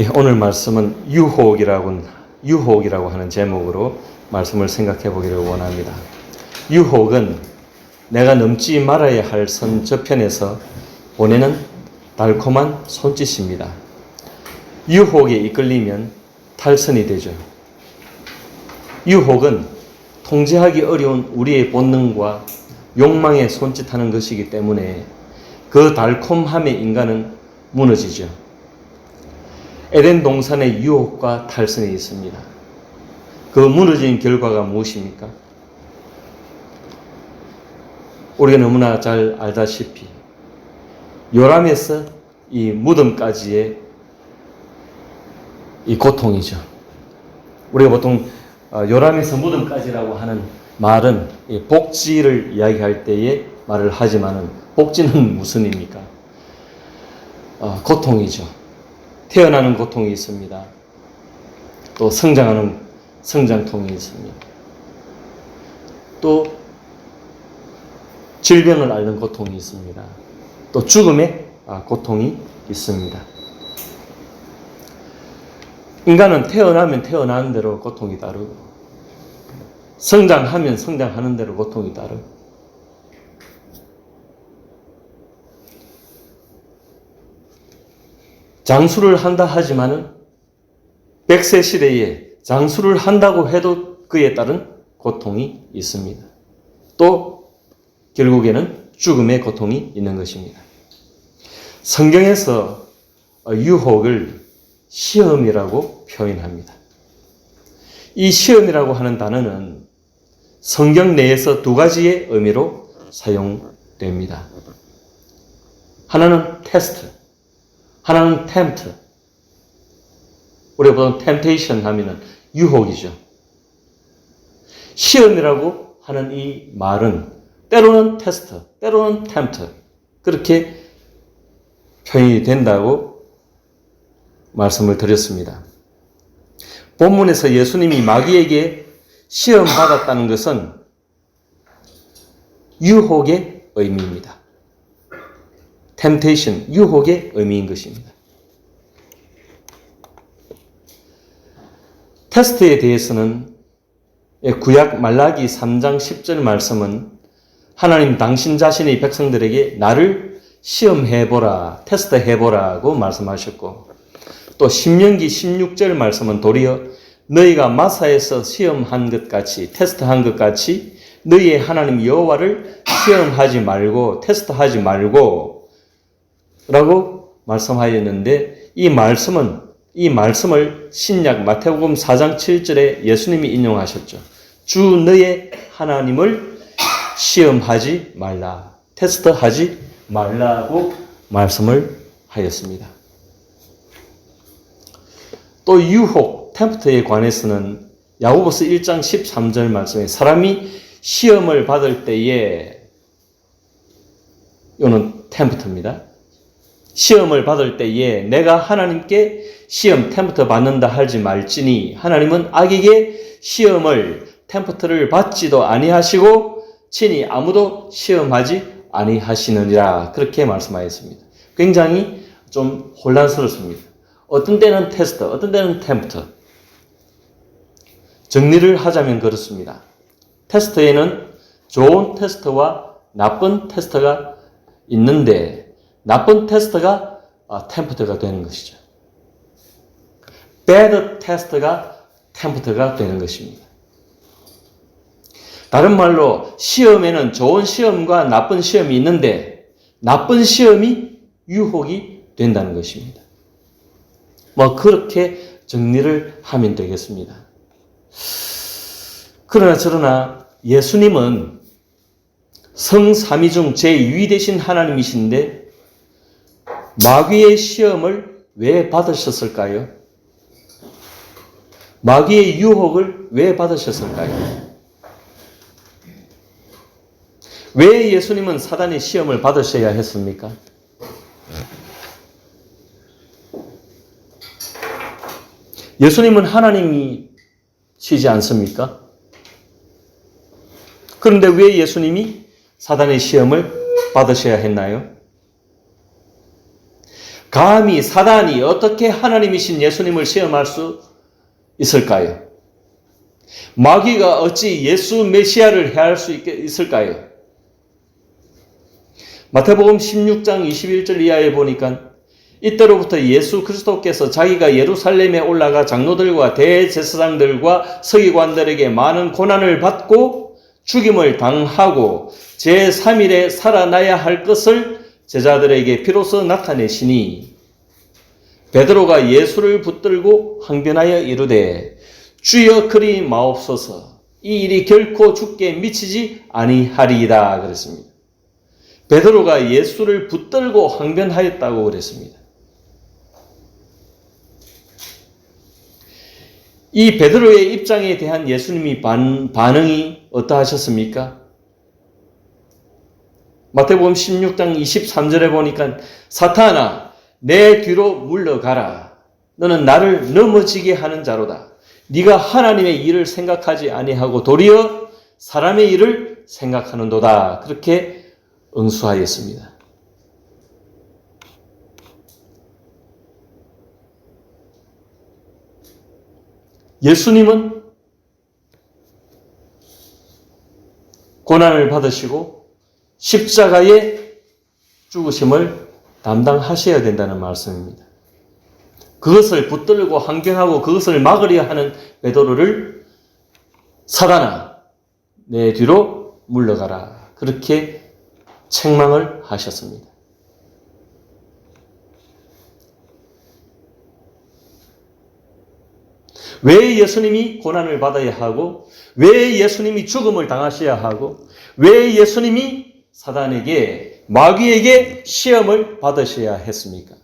오늘 말씀은 유혹이라고 하는 제목으로 말씀을 생각해 보기를 원합니다. 유혹은 내가 넘지 말아야 할 선 저편에서 보내는 달콤한 손짓입니다. 유혹에 이끌리면 탈선이 되죠. 유혹은 통제하기 어려운 우리의 본능과 욕망에 손짓하는 것이기 때문에 그 달콤함에 인간은 무너지죠. 에덴 동산의 유혹과 탈선이 있습니다. 그 무너진 결과가 무엇입니까? 우리가 너무나 잘 알다시피 요람에서 이 무덤까지의 이 고통이죠. 우리가 보통 요람에서 무덤까지라고 하는 말은 복지를 이야기할 때에 말을 하지만은 복지는 무슨 의미입니까? 고통이죠. 태어나는 고통이 있습니다. 또 성장하는 성장통이 있습니다. 또 질병을 앓는 고통이 있습니다. 또 죽음의 고통이 있습니다. 인간은 태어나면 태어나는 대로 고통이 다르고 성장하면 성장하는 대로 고통이 다르고 장수를 한다 하지만은 100세 시대에 장수를 한다고 해도 그에 따른 고통이 있습니다. 또 결국에는 죽음의 고통이 있는 것입니다. 성경에서 유혹을 시험이라고 표현합니다. 이 시험이라고 하는 단어는 성경 내에서 두 가지의 의미로 사용됩니다. 하나는 테스트, 하나는 템프트. 우리가 보통 템테이션 하면은 유혹이죠. 시험이라고 하는 이 말은 때로는 테스트, 때로는 템프트 그렇게 표현이 된다고 말씀을 드렸습니다. 본문에서 예수님이 마귀에게 시험받았다는 것은 유혹의 의미입니다. 템테이션, 유혹의 의미인 것입니다. 테스트에 대해서는 구약 말라기 3장 10절 말씀은 하나님 당신 자신의 백성들에게 나를 시험해보라, 테스트해보라고 말씀하셨고 또 신명기 16절 말씀은 도리어 너희가 마사에서 시험한 것 같이 테스트한 것 같이 너희의 하나님 여호와를 시험하지 말고 테스트하지 말고 라고 말씀하였는데 이 말씀을 신약 마태복음 4장 7절에 예수님이 인용하셨죠. 주 너의 하나님을 시험하지 말라, 테스트하지 말라고 말씀을 하였습니다. 또 유혹, 템프트에 관해서는 야고보서 1장 13절 말씀에 사람이 시험을 받을 때에 이거는 템프트입니다. 시험을 받을 때에 내가 하나님께 시험 템프트 받는다 하지 말지니 하나님은 악에게 시험을 템프트를 받지도 아니하시고 친히 아무도 시험하지 아니하시느니라 그렇게 말씀하였습니다. 굉장히 좀 혼란스럽습니다. 어떤 때는 테스트, 어떤 때는 템프트. 정리를 하자면 그렇습니다. 테스트에는 좋은 테스트와 나쁜 테스트가 있는데 나쁜 테스트가 템프트가 되는 것이죠. bad 테스트가 템프트가 되는 것입니다. 다른 말로 시험에는 좋은 시험과 나쁜 시험이 있는데 나쁜 시험이 유혹이 된다는 것입니다. 그렇게 정리를 하면 되겠습니다. 그러나 예수님은 성삼위 중 제2위 되신 하나님이신데 마귀의 시험을 왜 받으셨을까요? 마귀의 유혹을 왜 받으셨을까요? 왜 예수님은 사단의 시험을 받으셔야 했습니까? 예수님은 하나님이시지 않습니까? 그런데 왜 예수님이 사단의 시험을 받으셔야 했나요? 감히 사단이 어떻게 하나님이신 예수님을 시험할 수 있을까요? 마귀가 어찌 예수 메시아를 해할 수 있을까요? 마태복음 16장 21절 이하에 보니까 이때로부터 예수 그리스도께서 자기가 예루살렘에 올라가 장로들과 대제사장들과 서기관들에게 많은 고난을 받고 죽임을 당하고 제3일에 살아나야 할 것을 제자들에게 비로소 나타내시니 베드로가 예수를 붙들고 항변하여 이르되 주여 그리 마옵소서 이 일이 결코 주께 미치지 아니하리이다 그랬습니다. 베드로가 예수를 붙들고 항변하였다고 그랬습니다. 이 베드로의 입장에 대한 예수님이 반응이 어떠하셨습니까? 마태복음 16장 23절에 보니까 사탄아 내 뒤로 물러가라. 너는 나를 넘어지게 하는 자로다. 네가 하나님의 일을 생각하지 아니하고 도리어 사람의 일을 생각하는도다. 그렇게 응수하였습니다. 예수님은 고난을 받으시고 십자가의 죽으심을 담당하셔야 된다는 말씀입니다. 그것을 붙들고 항변하고 그것을 막으려 하는 베드로를 사단아 내 뒤로 물러가라. 그렇게 책망을 하셨습니다. 왜 예수님이 고난을 받아야 하고 왜 예수님이 죽음을 당하셔야 하고 왜 예수님이 사단에게 마귀에게 시험을 받으셔야 했습니까?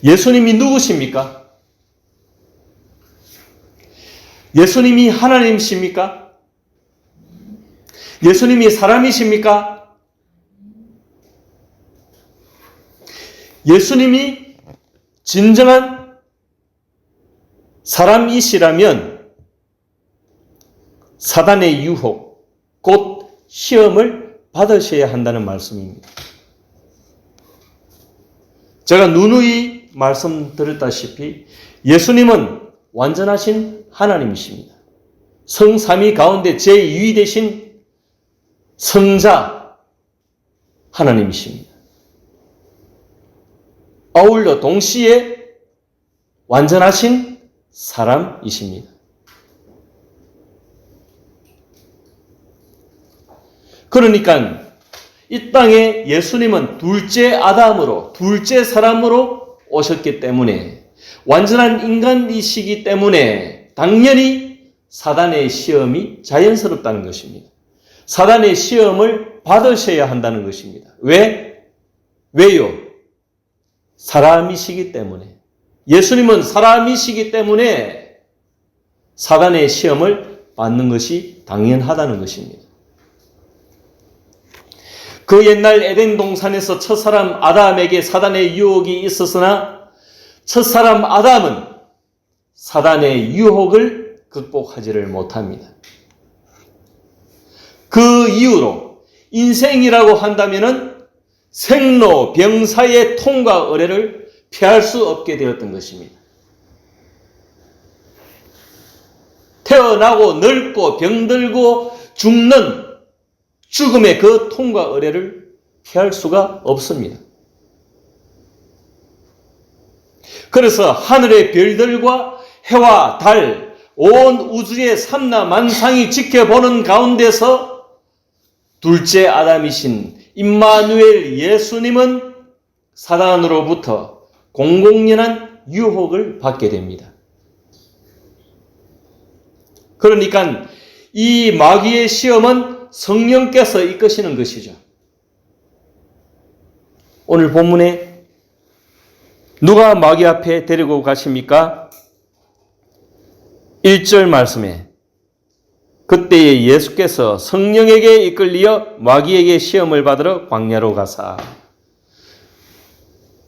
예수님이 누구십니까? 예수님이 하나님이십니까? 예수님이 사람이십니까? 예수님이 진정한 사람이시라면 사단의 유혹, 곧 시험을 받으셔야 한다는 말씀입니다. 제가 누누이 말씀드렸다시피 예수님은 완전하신 하나님이십니다. 성삼위 가운데 제2위 되신 성자 하나님이십니다. 아울러 동시에 완전하신 사람이십니다. 그러니까 이 땅에 예수님은 둘째 아담으로, 둘째 사람으로 오셨기 때문에 완전한 인간이시기 때문에 당연히 사단의 시험이 자연스럽다는 것입니다. 사단의 시험을 받으셔야 한다는 것입니다. 왜요? 사람이시기 때문에. 예수님은 사람이시기 때문에 사단의 시험을 받는 것이 당연하다는 것입니다. 그 옛날 에덴 동산에서 첫사람 아담에게 사단의 유혹이 있었으나 첫사람 아담은 사단의 유혹을 극복하지를 못합니다. 그 이후로 인생이라고 한다면은 생로 병사의 통과 의례를 피할 수 없게 되었던 것입니다. 태어나고 늙고 병들고 죽는 죽음의 그 통과 의례를 피할 수가 없습니다. 그래서 하늘의 별들과 해와 달, 온 우주의 삼라만상이 지켜보는 가운데서 둘째 아담이신 임마누엘 예수님은 사단으로부터 공공연한 유혹을 받게 됩니다. 그러니까 이 마귀의 시험은 성령께서 이끄시는 것이죠. 오늘 본문에 누가 마귀 앞에 데리고 가십니까? 1절 말씀에 그때에 예수께서 성령에게 이끌리어 마귀에게 시험을 받으러 광야로 가사.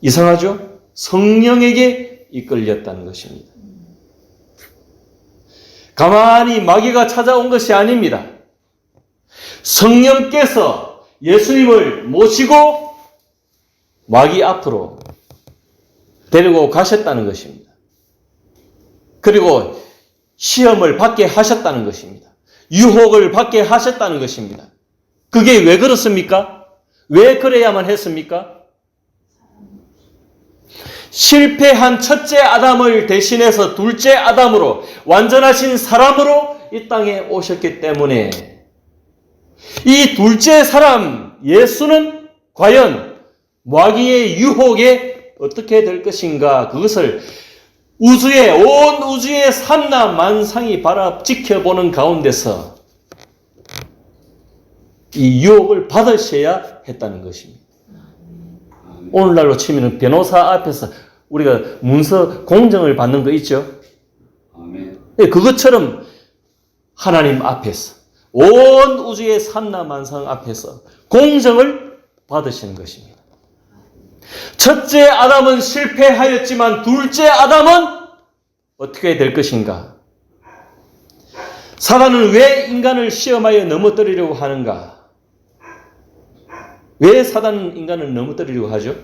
이상하죠? 성령에게 이끌렸다는 것입니다. 가만히 마귀가 찾아온 것이 아닙니다. 성령께서 예수님을 모시고 마귀 앞으로 데리고 가셨다는 것입니다. 그리고 시험을 받게 하셨다는 것입니다. 유혹을 받게 하셨다는 것입니다. 그게 왜 그렇습니까? 왜 그래야만 했습니까? 실패한 첫째 아담을 대신해서 둘째 아담으로 완전하신 사람으로 이 땅에 오셨기 때문에 이 둘째 사람 예수는 과연 마귀의 유혹에 어떻게 될 것인가, 그것을 온 우주의 삼라 만상이 바라 지켜보는 가운데서 이 유혹을 받으셔야 했다는 것입니다. 오늘날로 치면 변호사 앞에서 우리가 문서 공정을 받는 거 있죠? 그것처럼 하나님 앞에서, 온 우주의 삼라 만상 앞에서 공정을 받으시는 것입니다. 첫째 아담은 실패하였지만 둘째 아담은 어떻게 될 것인가? 사단은 왜 인간을 시험하여 넘어뜨리려고 하는가? 왜 사단은 인간을 넘어뜨리려고 하죠?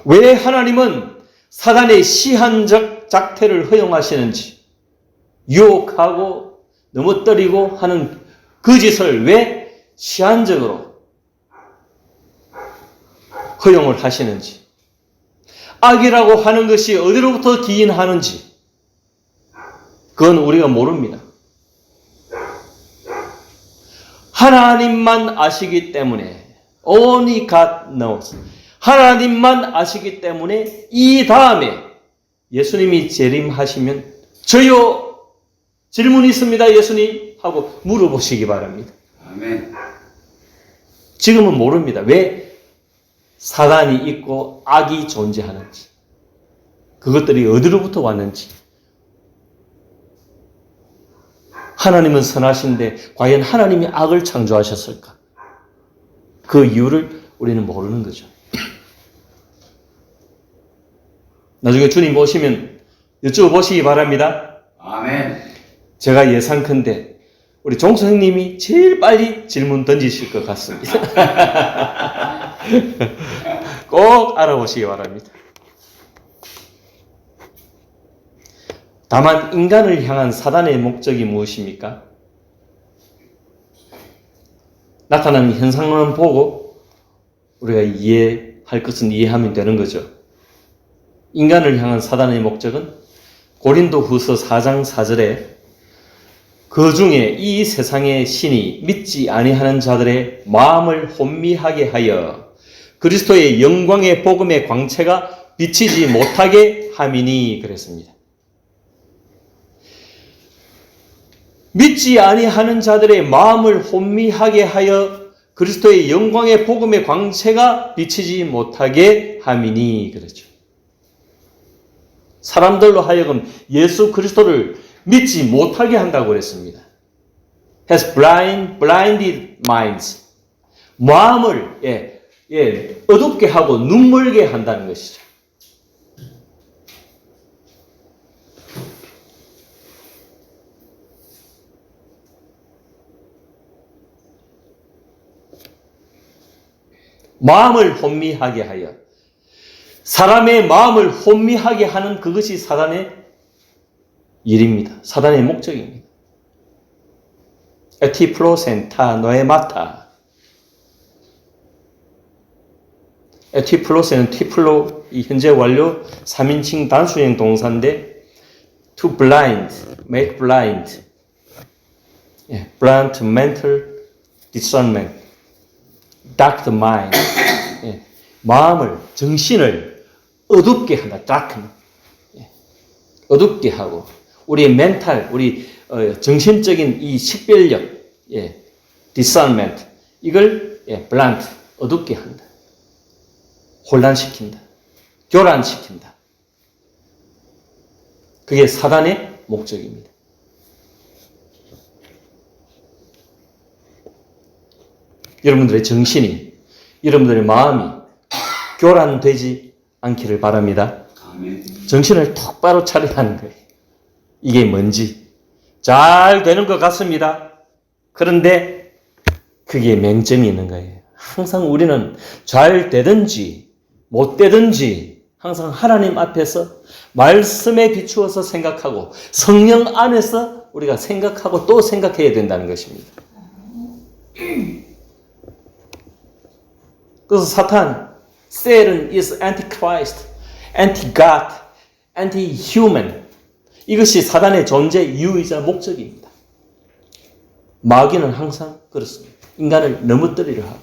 왜 하나님은 사단의 시한적 작태를 허용하시는지, 유혹하고 넘어뜨리고 하는 그 짓을 왜 시한적으로 허용을 하시는지, 악이라고 하는 것이 어디로부터 기인하는지, 그건 우리가 모릅니다. 하나님만 아시기 때문에, only God knows. 하나님만 아시기 때문에 이 다음에 예수님이 재림하시면 저요 질문 있습니다 예수님 하고 물어보시기 바랍니다. 아멘. 지금은 모릅니다. 왜 사단이 있고 악이 존재하는지, 그것들이 어디로부터 왔는지. 하나님은 선하신데 과연 하나님이 악을 창조하셨을까? 그 이유를 우리는 모르는 거죠. 나중에 주님 오시면 여쭤보시기 바랍니다. 아멘. 제가 예상컨대 우리 종성님이 제일 빨리 질문 던지실 것 같습니다. 꼭 알아보시기 바랍니다. 다만 인간을 향한 사단의 목적이 무엇입니까? 나타나는 현상만 보고 우리가 이해할 것은 이해하면 되는 거죠. 인간을 향한 사단의 목적은 고린도후서 4장 4절에 그 중에 이 세상의 신이 믿지 아니하는 자들의 마음을 혼미하게 하여 그리스도의 영광의 복음의 광채가 비치지 못하게 함이니 그랬습니다. 믿지 아니하는 자들의 마음을 혼미하게 하여 그리스도의 영광의 복음의 광채가 비치지 못하게 함이니 그랬죠. 사람들로 하여금 예수 그리스도를 믿지 못하게 한다고 그랬습니다. has blinded minds. 마음을 어둡게 하고 눈멀게 한다는 것이죠. 마음을 혼미하게 하여, 사람의 마음을 혼미하게 하는 그것이 사단의 일입니다. 사단의 목적입니다. 에티플로센타 노에마타. 에티플로세는 티플로, 이 현재 완료 3인칭 단수형 동사인데 to blind, make blind, blunt mental discernment, dark the mind, 마음을, 정신을 어둡게 한다. darken, 어둡게 하고 우리의 멘탈, 우리 정신적인 이 식별력, discernment, 이걸 blunt, 어둡게 한다. 혼란시킨다. 교란시킨다. 그게 사단의 목적입니다. 여러분들의 정신이, 여러분들의 마음이 교란되지 않기를 바랍니다. 아멘. 정신을 똑바로 차려야 하는 거예요. 이게 뭔지 잘 되는 것 같습니다. 그런데 그게 맹점이 있는 거예요. 항상 우리는 잘 되든지 못 되든지 항상 하나님 앞에서 말씀에 비추어서 생각하고 성령 안에서 우리가 생각하고 또 생각해야 된다는 것입니다. 그래서 사탄, Satan is antichrist, anti-God, anti-human. 이것이 사단의 존재 이유이자 목적입니다. 마귀는 항상 그렇습니다. 인간을 넘어뜨리려 하고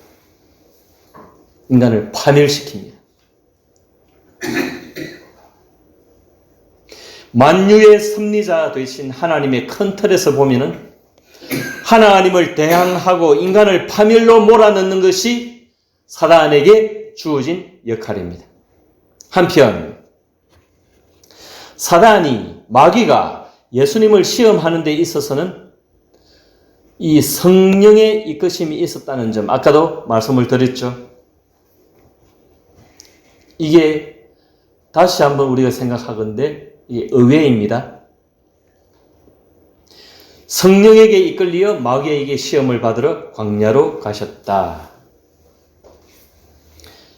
인간을 파멸시킵니다. 만유의 섭리자 되신 하나님의 큰 틀에서 보면은 하나님을 대항하고 인간을 파멸로 몰아넣는 것이 사단에게 주어진 역할입니다. 한편 사단이 마귀가 예수님을 시험하는 데 있어서는 이 성령의 이끄심이 있었다는 점 아까도 말씀을 드렸죠. 이게 다시 한번 우리가 생각하건대 이게 의외입니다. 성령에게 이끌리어 마귀에게 시험을 받으러 광야로 가셨다.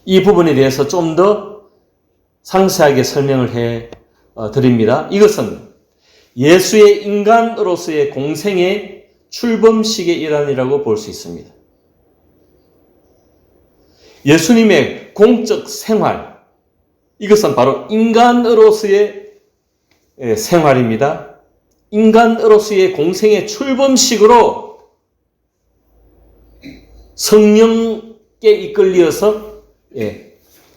이 부분에 대해서 좀 더 상세하게 설명을 해 드립니다. 이것은 예수의 인간으로서의 공생의 출범식의 일환이라고 볼 수 있습니다. 예수님의 공적 생활, 이것은 바로 인간으로서의 생활입니다. 인간으로서의 공생의 출범식으로 성령께 이끌려서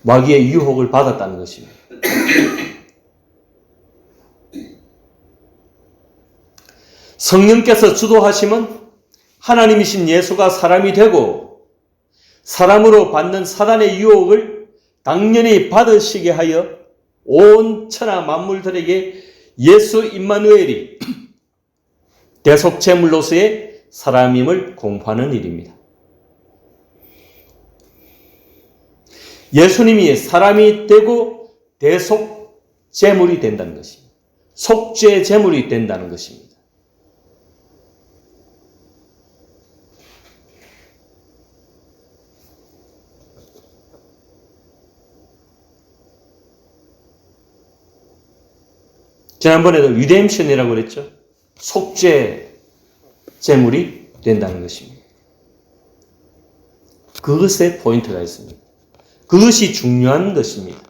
마귀의 유혹을 받았다는 것입니다. 성령께서 주도하심은 하나님이신 예수가 사람이 되고 사람으로 받는 사단의 유혹을 당연히 받으시게 하여 온 천하 만물들에게 예수 임마누엘이 대속제물로서의 사람임을 공포하는 일입니다. 예수님이 사람이 되고 대속제물이 된다는 것입니다. 속죄제물이 된다는 것입니다. 지난번에도 리뎀션이라고 그랬죠. 속죄 제물이 된다는 것입니다. 그것에 포인트가 있습니다. 그것이 중요한 것입니다.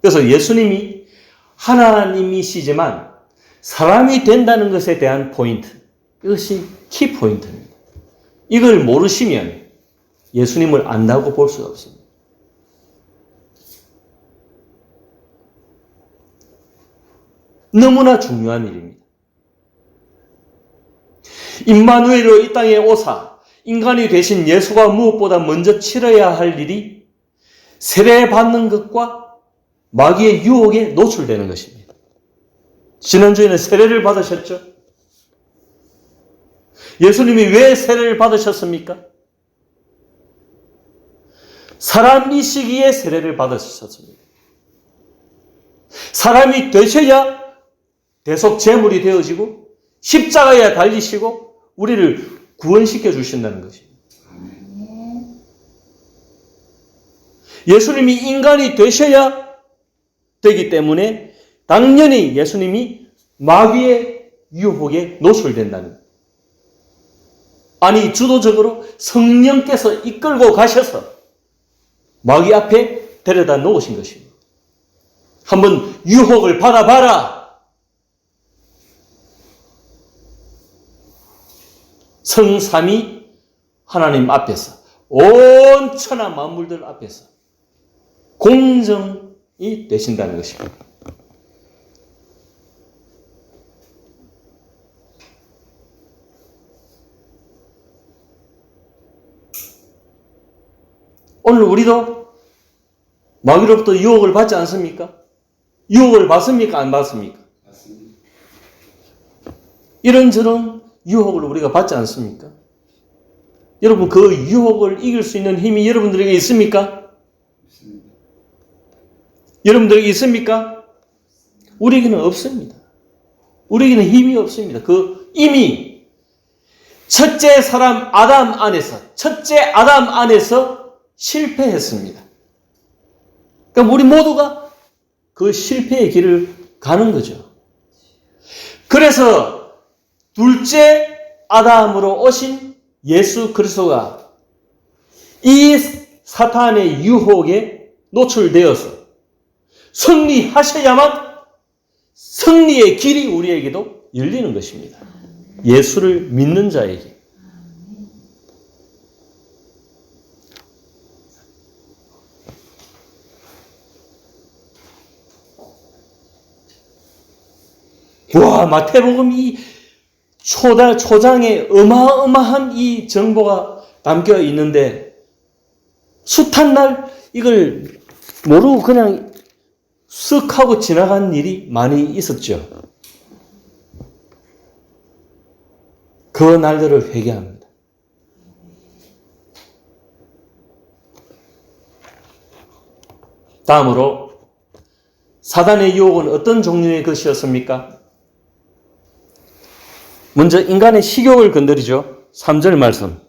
그래서 예수님이 하나님이시지만 사람이 된다는 것에 대한 포인트, 이것이 키포인트입니다. 이걸 모르시면 예수님을 안다고 볼 수가 없습니다. 너무나 중요한 일입니다. 임마누엘로 이 땅에 오사 인간이 되신 예수가 무엇보다 먼저 치러야 할 일이 세례받는 것과 마귀의 유혹에 노출되는 것입니다. 지난주에는 세례를 받으셨죠? 예수님이 왜 세례를 받으셨습니까? 사람이시기에 세례를 받으셨습니다. 사람이 되셔야 대속제물이 되어지고 십자가에 달리시고 우리를 구원시켜 주신다는 것입니다. 예수님이 인간이 되셔야 되기 때문에 당연히 예수님이 마귀의 유혹에 노출된다는 거예요. 아니 주도적으로 성령께서 이끌고 가셔서 마귀 앞에 데려다 놓으신 것입니다. 한번 유혹을 받아봐라. 성삼위 하나님 앞에서 온 천하 만물들 앞에서 공정이 되신다는 것입니다. 오늘 우리도 마귀로부터 유혹을 받지 않습니까? 유혹을 받습니까? 안 받습니까? 받습니다. 이런저런 유혹을 우리가 받지 않습니까? 여러분 그 유혹을 이길 수 있는 힘이 여러분들에게 있습니까? 없습니다. 여러분들에게 있습니까? 우리에게는 없습니다. 우리에게는 힘이 없습니다. 그 이미 첫째 사람 아담 안에서 실패했습니다. 그러니까 우리 모두가 그 실패의 길을 가는 거죠. 그래서 둘째 아담으로 오신 예수 그리스도가 이 사탄의 유혹에 노출되어서 승리하셔야만 승리의 길이 우리에게도 열리는 것입니다. 예수를 믿는 자에게. 와, 마태복음 이 초장에 어마어마한 이 정보가 담겨 있는데 숱한 날 이걸 모르고 그냥 쓱 하고 지나간 일이 많이 있었죠. 그 날들을 회개합니다. 다음으로 사단의 유혹은 어떤 종류의 것이었습니까? 먼저 인간의 식욕을 건드리죠. 3절 말씀.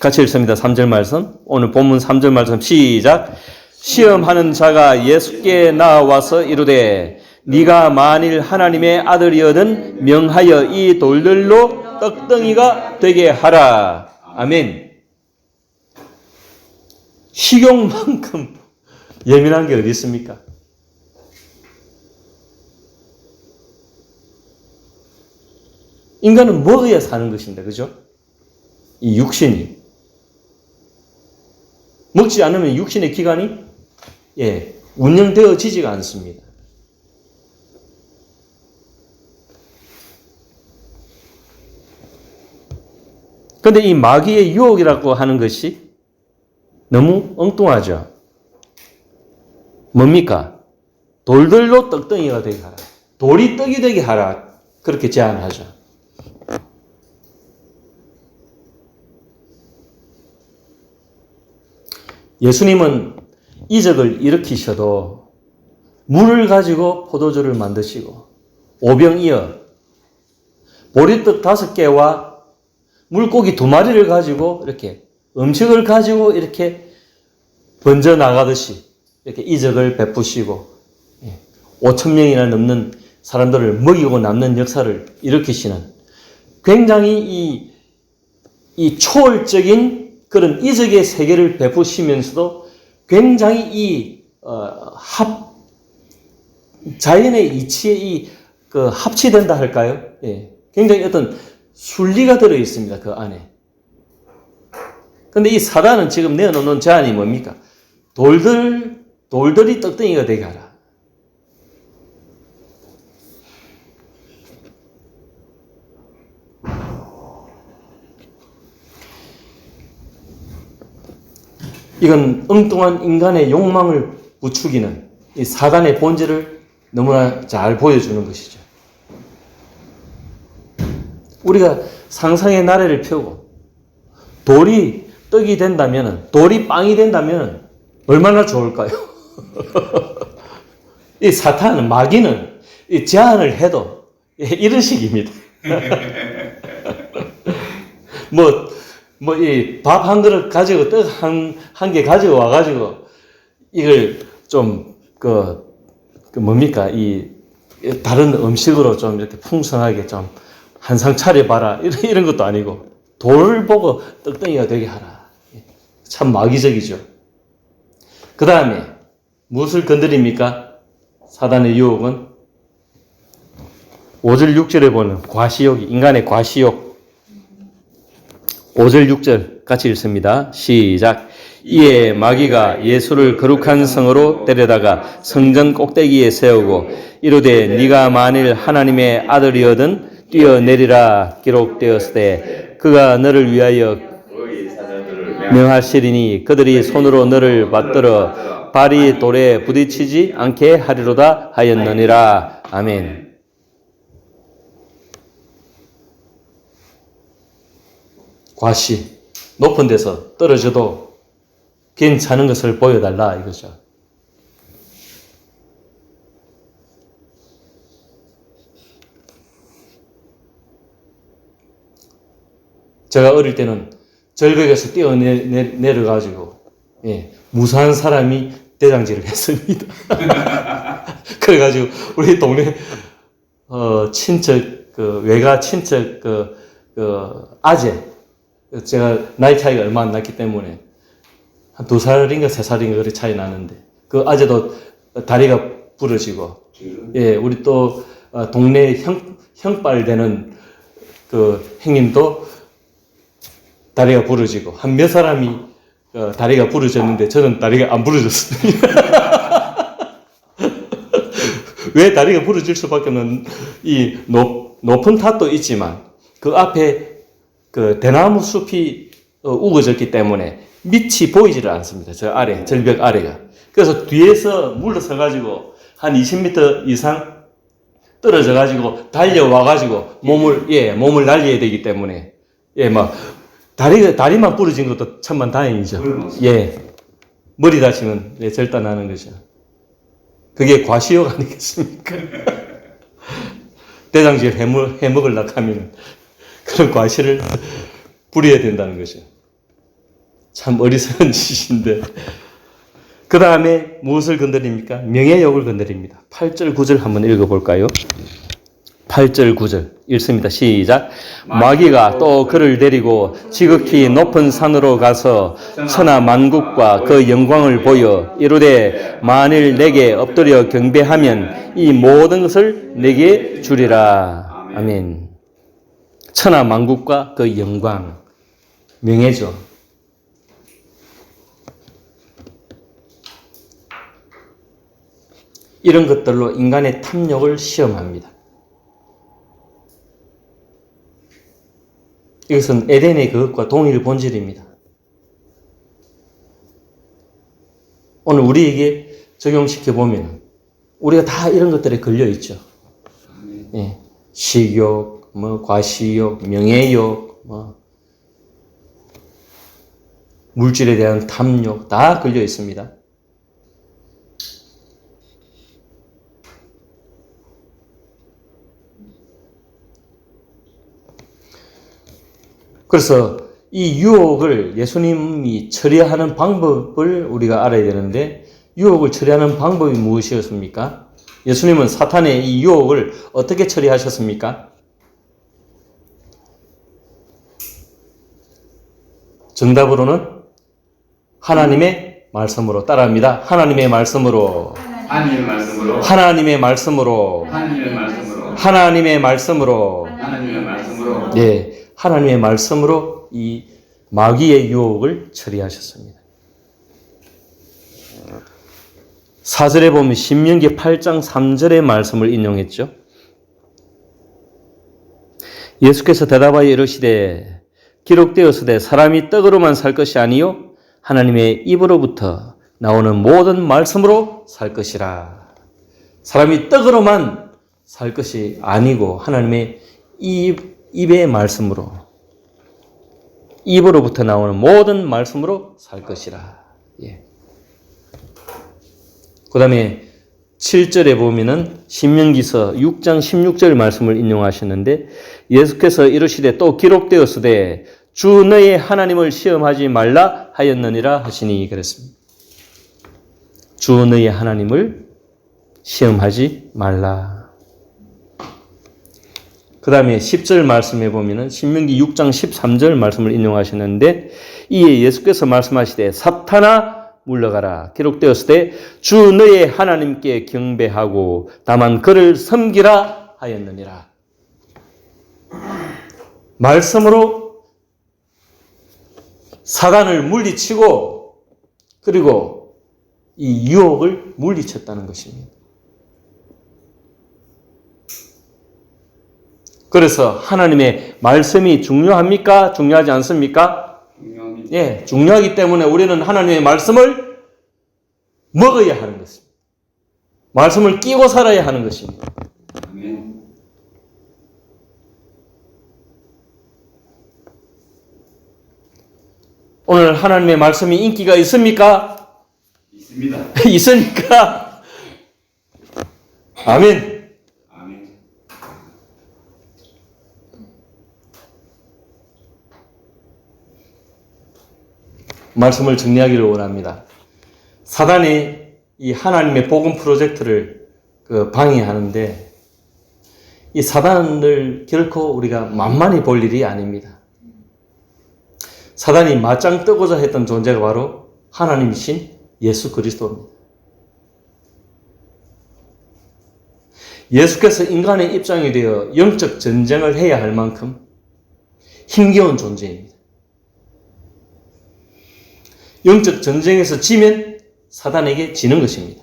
같이 읽습니다. 3절 말씀. 오늘 본문 3절 말씀 시작. 시험하는 자가 예수께 나와서 이르되 네가 만일 하나님의 아들이거든 명하여 이 돌들로 떡덩이가 되게 하라. 아멘. 식욕만큼 예민한 게 어디 있습니까? 인간은 먹어야 사는 것입니다. 그죠? 이 육신이. 먹지 않으면 육신의 기관이 운영되어지지가 않습니다. 그런데 이 마귀의 유혹이라고 하는 것이 너무 엉뚱하죠. 뭡니까? 돌들로 떡덩이가 되게 하라. 돌이 떡이 되게 하라. 그렇게 제안하죠. 예수님은 이적을 일으키셔도 물을 가지고 포도주를 만드시고 오병이어 보리떡 5개와 물고기 2마리를 가지고 이렇게 음식을 가지고 이렇게 번져 나가듯이 이렇게 이적을 베푸시고 5,000명이나 넘는 사람들을 먹이고 남는 역사를 일으키시는 굉장히 이 초월적인 그런 이적의 세계를 베푸시면서도 굉장히 자연의 이치에 합치된다 할까요? 굉장히 어떤 순리가 들어 있습니다. 그 안에. 근데 이 사단은 지금 내어놓는 제안이 뭡니까? 돌들이 떡덩이가 되게 하라. 이건 엉뚱한 인간의 욕망을 부추기는 이 사단의 본질을 너무나 잘 보여주는 것이죠. 우리가 상상의 나래를 펴고 돌이 떡이 된다면, 돌이 빵이 된다면 얼마나 좋을까요? 이 사탄은, 마귀는 이 제안을 해도 이런 식입니다. 이 밥 한 그릇 가지고 떡 한 개 가지고 와가지고 이걸 좀 뭡니까? 이 다른 음식으로 좀 이렇게 풍성하게 좀 한상 차려봐라. 이런 것도 아니고 돌 보고 떡덩이가 되게 하라. 참 마귀적이죠. 그 다음에 무엇을 건드립니까? 사단의 유혹은 5절 6절에 보는 과시욕이, 인간의 과시욕. 5절 6절 같이 읽습니다. 시작. 이에 마귀가 예수를 거룩한 성으로 데려다가 성전 꼭대기에 세우고 이르되 네가 만일 하나님의 아들이거든 뛰어내리라 기록되었으되 그가 너를 위하여 명하시리니 그들이 손으로 너를 받들어 발이 돌에 부딪히지 않게 하리로다 하였느니라. 아멘. 과시, 높은 데서 떨어져도 괜찮은 것을 보여달라 이거죠. 제가 어릴 때는 절벽에서 뛰어내려가지고, 예, 무사한 사람이 대장질을 했습니다. 그래가지고, 우리 동네, 친척, 외가 친척, 아재, 제가 나이 차이가 얼마 안 났기 때문에, 한 2살인가 3살인가 그렇게 차이 나는데, 그 아재도 다리가 부러지고, 예, 우리 또, 동네 형빨 되는 그 형님도 다리가 부러지고, 한 몇 사람이 다리가 부러졌는데, 저는 다리가 안 부러졌습니다. 왜 다리가 부러질 수밖에 없는, 이 높은 탑도 있지만, 그 앞에 그 대나무 숲이 우거졌기 때문에 밑이 보이지를 않습니다. 저 아래, 절벽 아래가. 그래서 뒤에서 물러서가지고, 한 20m 이상 떨어져가지고, 달려와가지고, 몸을 날려야 되기 때문에, 예, 막, 다리만 부러진 것도 천만 다행이죠. 예. 머리 다치면, 예, 절단하는 거죠. 그게 과시욕 아니겠습니까? 대장질 해먹으려고 하면, 그런 과시를 부려야 된다는 거죠. 참 어리석은 짓인데. 그 다음에 무엇을 건드립니까? 명예욕을 건드립니다. 8절, 9절 한번 읽어볼까요? 8절, 9절 읽습니다. 시작. 마귀가 또 그를 데리고 지극히 높은 산으로 가서 천하 만국과 그 영광을 보여 이르되 만일 내게 엎드려 경배하면 이 모든 것을 내게 주리라. 아멘. 천하 만국과 그 영광, 명예죠. 이런 것들로 인간의 탐욕을 시험합니다. 이것은 에덴의 그것과 동일 본질입니다. 오늘 우리에게 적용시켜보면 우리가 다 이런 것들에 걸려있죠. 예, 식욕, 과시욕, 명예욕, 물질에 대한 탐욕 다 걸려있습니다. 그래서 이 유혹을 예수님이 처리하는 방법을 우리가 알아야 되는데 유혹을 처리하는 방법이 무엇이었습니까? 예수님은 사탄의 이 유혹을 어떻게 처리하셨습니까? 정답으로는 하나님의 말씀으로 따라합니다. 하나님의 말씀으로. 하나님의 말씀으로. 하나님의 말씀으로. 하나님의 말씀으로. 하나님의 말씀으로. 하나님의 말씀으로. 네. 하나님의 말씀으로 이 마귀의 유혹을 처리하셨습니다. 4절에 보면 신명기 8장 3절의 말씀을 인용했죠. 예수께서 대답하여 이르시되 기록되었으되 사람이 떡으로만 살 것이 아니요 하나님의 입으로부터 나오는 모든 말씀으로 살 것이라. 사람이 떡으로만 살 것이 아니고 하나님의 입의 말씀으로, 입으로부터 나오는 모든 말씀으로 살 것이라. 예. 그 다음에 7절에 보면은 신명기서 6장 16절 말씀을 인용하셨는데 예수께서 이르시되 또 기록되었으되 주 너의 하나님을 시험하지 말라 하였느니라 하시니 그랬습니다. 주 너의 하나님을 시험하지 말라. 그 다음에 10절 말씀해 보면은 신명기 6장 13절 말씀을 인용하셨는데 이에 예수께서 말씀하시되 사탄아 물러가라. 기록되었을 때 주 너의 하나님께 경배하고 다만 그를 섬기라 하였느니라. 말씀으로 사단을 물리치고 그리고 이 유혹을 물리쳤다는 것입니다. 그래서 하나님의 말씀이 중요합니까? 중요하지 않습니까? 예, 중요하기 때문에 우리는 하나님의 말씀을 먹어야 하는 것입니다. 말씀을 끼고 살아야 하는 것입니다. 오늘 하나님의 말씀이 인기가 있습니까? 있습니다. 있으니까 아멘. 말씀을 정리하기를 원합니다. 사단이 이 하나님의 복음 프로젝트를 방해하는데 이 사단을 결코 우리가 만만히 볼 일이 아닙니다. 사단이 맞짱 뜨고자 했던 존재가 바로 하나님이신 예수 그리스도입니다. 예수께서 인간의 입장이 되어 영적 전쟁을 해야 할 만큼 힘겨운 존재입니다. 영적 전쟁에서 지면 사단에게 지는 것입니다.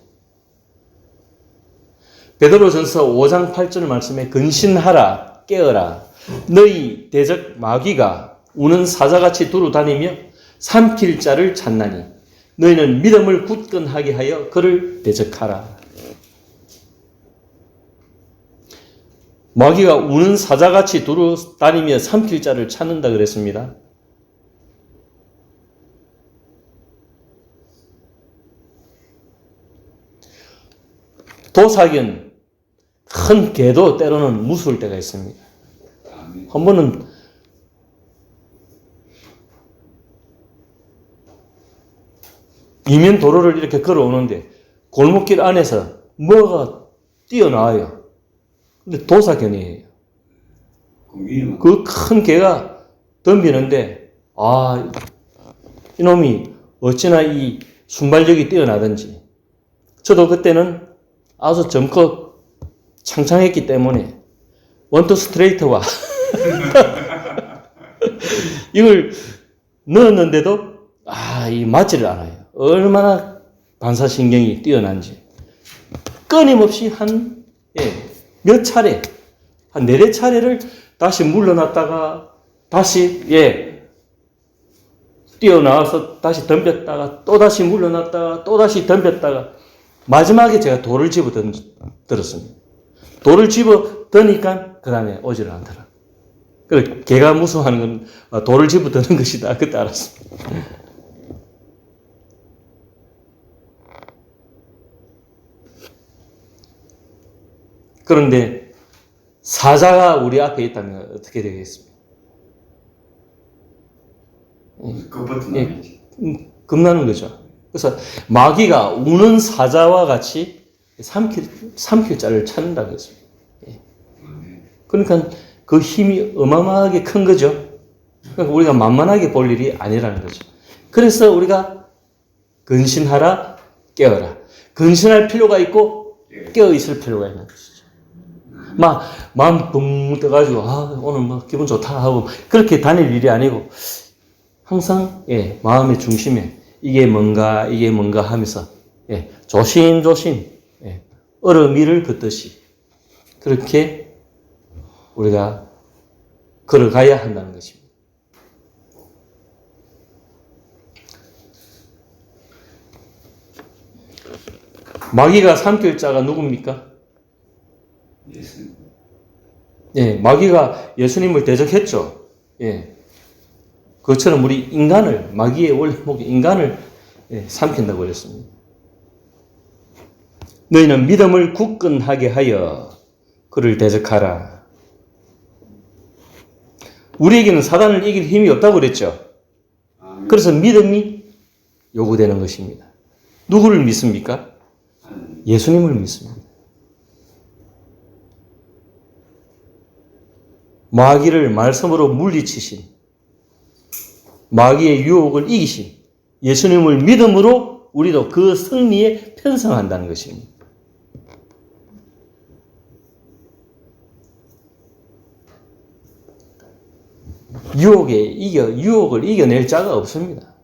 베드로전서 5장 8절 말씀에 근신하라 깨어라 너희 대적 마귀가 우는 사자같이 두루 다니며 삼킬 자를 찾나니 너희는 믿음을 굳건하게 하여 그를 대적하라. 마귀가 우는 사자같이 두루 다니며 삼킬 자를 찾는다 그랬습니다. 도사견, 큰 개도 때로는 무서울 때가 있습니다. 한 번은 이면 도로를 이렇게 걸어오는데 골목길 안에서 뭐가 뛰어나와요. 근데 도사견이에요. 그 큰 개가 덤비는데 이놈이 어찌나 이 순발력이 뛰어나든지 저도 그때는 아주 젊고 창창했기 때문에 원투 스트레이트와 이걸 넣었는데도 이 맞지를 않아요. 얼마나 반사신경이 뛰어난지 끊임없이 몇 차례, 한 4차례를 다시 물러났다가 다시 뛰어나와서 다시 덤볐다가 또 다시 물러났다가 또 다시 덤볐다가 마지막에 제가 돌을 집어 들었습니다. 돌을 집어 드니까 그 다음에 오지를 않더라. 그래 개가 무서워하는 건 돌을 집어 드는 것이다. 그때 알았습니다. 그런데 사자가 우리 앞에 있다면 어떻게 되겠습니까? 겁나는 거죠. 그래서 마귀가 우는 사자와 같이 삼킬 자를 찾는다고 했습니다. 그러니까 그 힘이 어마어마하게 큰 거죠. 그러니까 우리가 만만하게 볼 일이 아니라는 거죠. 그래서 우리가 근신하라 깨어라. 근신할 필요가 있고 깨어 있을 필요가 있는 것이죠. 마음 붕 떠가지고 오늘 기분 좋다 하고 그렇게 다닐 일이 아니고 항상 마음의 중심에 이게 뭔가 하면서 조심조심 얼음위를 긋듯이 그렇게 우리가 걸어가야 한다는 것입니다. 마귀가 삼킬 자가 누굽니까? 마귀가 예수님을 대적했죠. 그것처럼 우리 인간을, 마귀의 원래 인간을 삼킨다고 그랬습니다. 너희는 믿음을 굳건하게 하여 그를 대적하라. 우리에게는 사단을 이길 힘이 없다고 그랬죠. 그래서 믿음이 요구되는 것입니다. 누구를 믿습니까? 예수님을 믿습니다. 마귀를 말씀으로 물리치신, 마귀의 유혹을 이기신 예수님을 믿음으로 우리도 그 승리에 편성한다는 것입니다. 유혹을 이겨낼 자가 없습니다.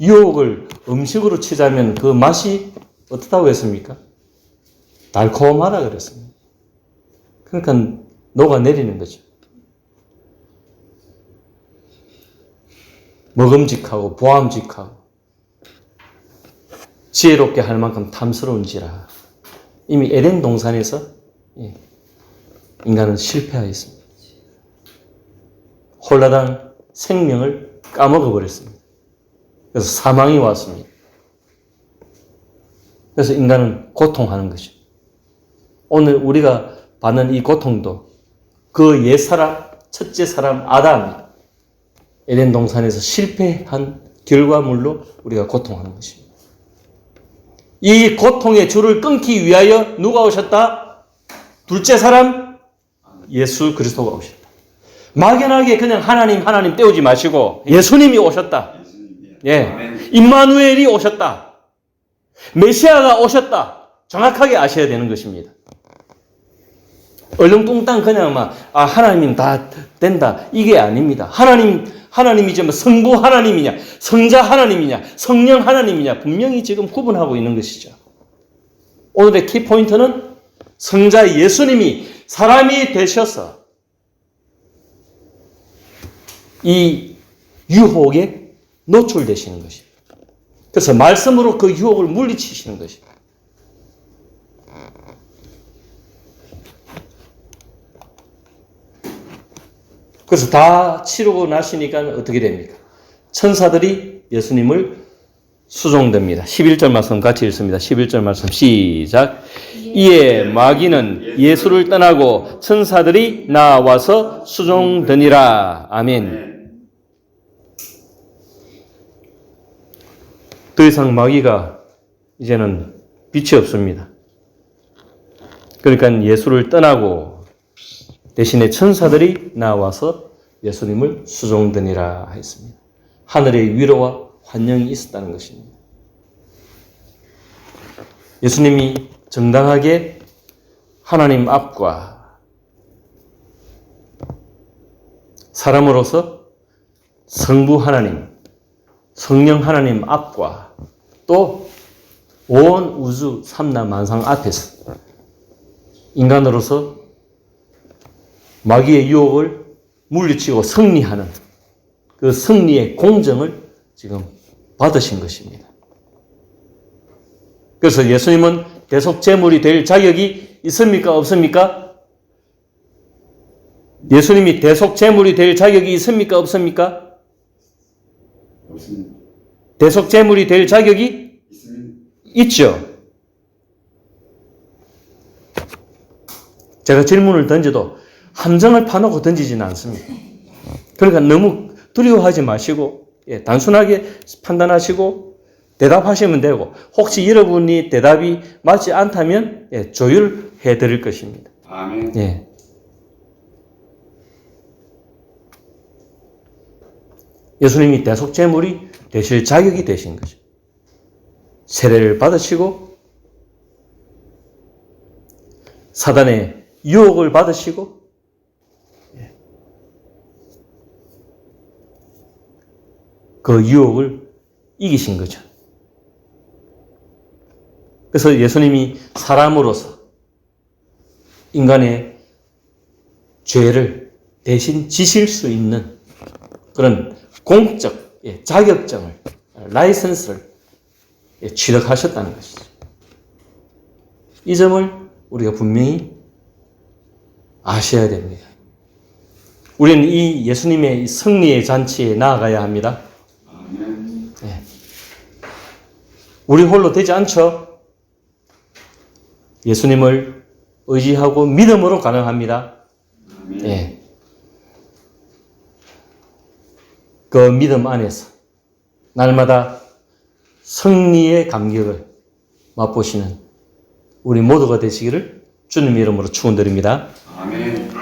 유혹을 음식으로 치자면 그 맛이 어떻다고 했습니까? 달콤하다 그랬습니다. 그러니까 녹아내리는 거죠. 먹음직하고 보암직하고 지혜롭게 할 만큼 탐스러운지라. 이미 에덴 동산에서 인간은 실패하였습니다. 홀라당 생명을 까먹어 버렸습니다. 그래서 사망이 왔습니다. 그래서 인간은 고통하는 거죠. 오늘 우리가 받는 이 고통도 그 옛사람 첫째 사람 아담이 에덴 동산에서 실패한 결과물로 우리가 고통하는 것입니다. 이 고통의 줄을 끊기 위하여 누가 오셨다? 둘째 사람 예수 그리스도가 오셨다. 막연하게 그냥 하나님 떼우지 마시고 예수님이 오셨다. 예, 임마누엘이 오셨다. 메시아가 오셨다. 정확하게 아셔야 되는 것입니다. 얼렁뚱땅 그냥 하나님은 다 된다. 이게 아닙니다. 하나님이지만 성부 하나님이냐, 성자 하나님이냐, 성령 하나님이냐 분명히 지금 구분하고 있는 것이죠. 오늘의 키포인트는 성자 예수님이 사람이 되셔서 이 유혹에 노출되시는 것입니다. 그래서 말씀으로 그 유혹을 물리치시는 것입니다. 그래서 다 치르고 나시니까 어떻게 됩니까? 천사들이 예수님을 수종됩니다. 11절 말씀 같이 읽습니다. 11절 말씀 시작. 이에 마귀는 예수를 떠나고 천사들이 나와서 수종되니라. 아멘. 더 이상 마귀가 이제는 빛이 없습니다. 그러니까 예수를 떠나고 대신에 천사들이 나와서 예수님을 수종되니라 했습니다. 하늘의 위로와 환영이 있었다는 것입니다. 예수님이 정당하게 하나님 앞과 사람으로서 성부 하나님, 성령 하나님 앞과 또 온 우주 삼라 만상 앞에서 인간으로서 마귀의 유혹을 물리치고 승리하는 그 승리의 공정을 지금 받으신 것입니다. 그래서 예수님은 대속제물이 될 자격이 있습니까? 없습니까? 예수님이 대속제물이 될 자격이 있습니까? 없습니까? 없습니다. 대속제물이 될 자격이 있습니다. 있죠. 제가 질문을 던져도 함정을 파놓고 던지지는 않습니다. 그러니까 너무 두려워하지 마시고 단순하게 판단하시고 대답하시면 되고 혹시 여러분이 대답이 맞지 않다면 조율해 드릴 것입니다. 아멘. 예. 예수님이 대속제물이 되실 자격이 되신 거죠. 세례를 받으시고 사단의 유혹을 받으시고 그 유혹을 이기신 거죠. 그래서 예수님이 사람으로서 인간의 죄를 대신 지실 수 있는 그런 공적 자격증을, 라이선스를 취득하셨다는 것이죠. 이 점을 우리가 분명히 아셔야 됩니다. 우리는 이 예수님의 승리의 잔치에 나아가야 합니다. 아멘. 우리 홀로 되지 않죠. 예수님을 의지하고 믿음으로 가능합니다. 아멘. 그 믿음 안에서 날마다 승리의 감격을 맛보시는 우리 모두가 되시기를 주님의 이름으로 축원드립니다. 아멘.